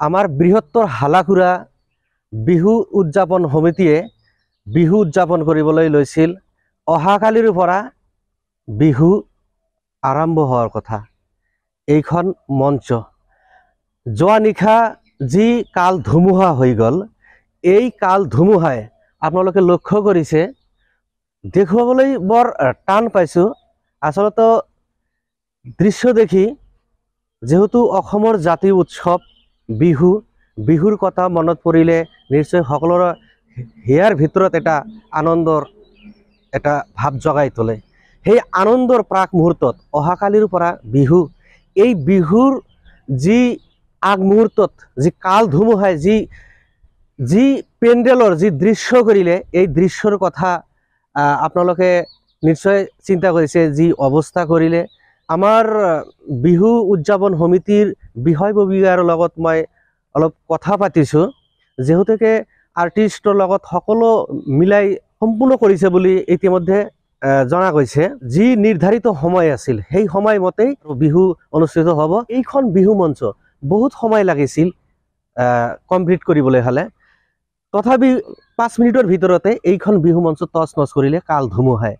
আমাৰ বৃহত্তৰ হালাকুৰা বিহু উদযাপন সমিতিয়ে বিহু উদযাপন কৰিবলৈ লৈছিল। অহাকালিৰ পৰা বিহু আৰম্ভ হোৱাৰ কথা। এইখন মঞ্চ যোৱা নিশা যি কাল ধুমুহা হৈ গ'ল, এই কাল ধুমুহাই আপোনালোকে লক্ষ্য কৰিছে, দেখুৱাবলৈ বৰ টান পাইছোঁ। আচলতে দৃশ্য দেখি যেহেতু অসমৰ জাতীয় উৎসৱ বিহু, বিহুৰ কথা মনত পৰিলে নিশ্চয় সকলোৰে হিয়াৰ ভিতৰত এটা আনন্দৰ এটা ভাৱ জগাই তোলে। সেই আনন্দৰ প্ৰাক মুহূৰ্তত অহাকালিৰ পৰা বিহু, এই বিহুৰ যি আগমুহূৰ্তত যি কাল ধুমুহাই যি পেণ্ডেলৰ যি দৃশ্য কৰিলে, এই দৃশ্যৰ কথা আপোনালোকে নিশ্চয় চিন্তা কৰিছে। যি অৱস্থা কৰিলে, আমাৰ বিহু উদযাপন সমিতিৰ বিষয়ববীয়াৰ লগত মই অলপ কথা পাতিছোঁ। যিহেতুকে আৰ্টিষ্টৰ লগত সকলো মিলাই সম্পূৰ্ণ কৰিছে বুলি ইতিমধ্যে জনা গৈছে। যি নিৰ্ধাৰিত সময় আছিল সেই সময়মতেই বিহু অনুষ্ঠিত হ'ব। এইখন বিহু মঞ্চ বহুত সময় লাগিছিল কমপ্লিট কৰিবলৈ হ'লে, তথাপি 5 মিনিটৰ ভিতৰতে এইখন বিহু মঞ্চ টচ নচ কৰিলে কাল ধুমুহাই।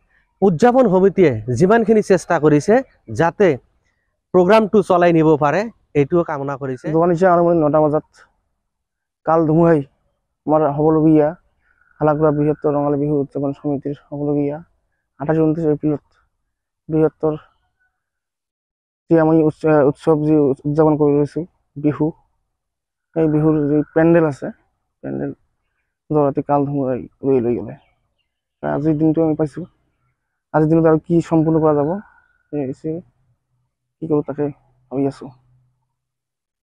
উদযাপন সমিতিয়ে যিমানখিনি চেষ্টা কৰিছে যাতে প্ৰগ্ৰামটো চলাই নিব পাৰে, এইটোও কামনা কৰিছে। যোৱা নিশা আনুমানিক 9টা বজাত কাল ধুমুহাই আমাৰ হ'বলগীয়া হালাকুৰা বৃহত্তৰ ৰঙালী বিহু উদযাপন সমিতিৰ হ'বলগীয়া 28-29 এপ্ৰিলত বৃহত্তৰ যি আমি উৎসৱ যি উদযাপন কৰি লৈছোঁ বিহু, সেই বিহুৰ যি পেণ্ডেল আছে, পেণ্ডেল যোৱাৰাতি কাল ধুমুহাই উৰাই লৈ গ'লে। আজিৰ দিনটো আমি পাইছোঁ। আজিৰ দিনত আৰু কি সম্পূৰ্ণ কৰা যাব, কি কৰোঁ তাকে ভাবি আছোঁ।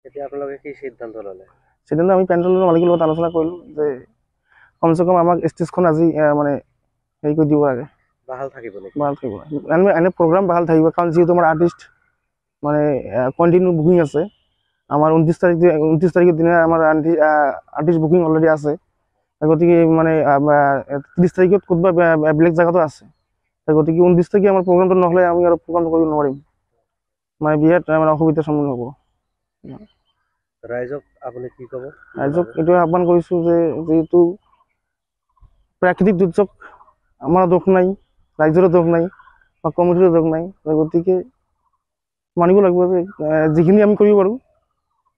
এতিয়া আপোনালোকে কি সিদ্ধান্ত ল'লে? সিদ্ধান্ত আমি পেণ্ডেলৰ মালিকৰ লগত আলোচনা কৰিলোঁ যে কমচে কম আমাক ষ্টেজখন আজি মানে হেৰি কৰি দিব লাগে, বাহাল থাকিব নেকি? বাহাল থাকিব। এনে প্ৰগ্ৰাম বাহাল থাকিব, কাৰণ যিহেতু আমাৰ আৰ্টিষ্ট মানে কণ্টিনিউ বুকিং আছে। আমাৰ 29 তাৰিখৰ দিনা আমাৰ আৰ্টিষ্ট বুকিং অলৰেডি আছে। গতিকে মানে 30 তাৰিখত ক'ৰবাত বেলেগ জেগাতো আছে। গতিকে 29 তাৰিখে আমাৰ প্ৰগ্ৰামটো নহ'লে আমি আৰু প্ৰগ্ৰামটো কৰিব নোৱাৰিম, মানে বিৰাট মানে অসুবিধাৰ সন্মুখীন হ'ব। ৰাইজক আপুনি কি ক'ব? ৰাইজক এইটোৱে আহ্বান কৰিছোঁ যে যিহেতু প্ৰাকৃতিক দুৰ্যোগ, আমাৰ দোষ নাই, ৰাইজৰো দোষ নাই বা কমিটিৰো দোষ নাই। গতিকে মানিব লাগিব যে যিখিনি আমি কৰিব পাৰোঁ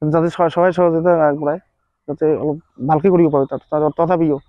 যাতে সহায় সহযোগিতা আগবঢ়ায়, যাতে অলপ ভালকৈ কৰিব পাৰোঁ তথাপিও।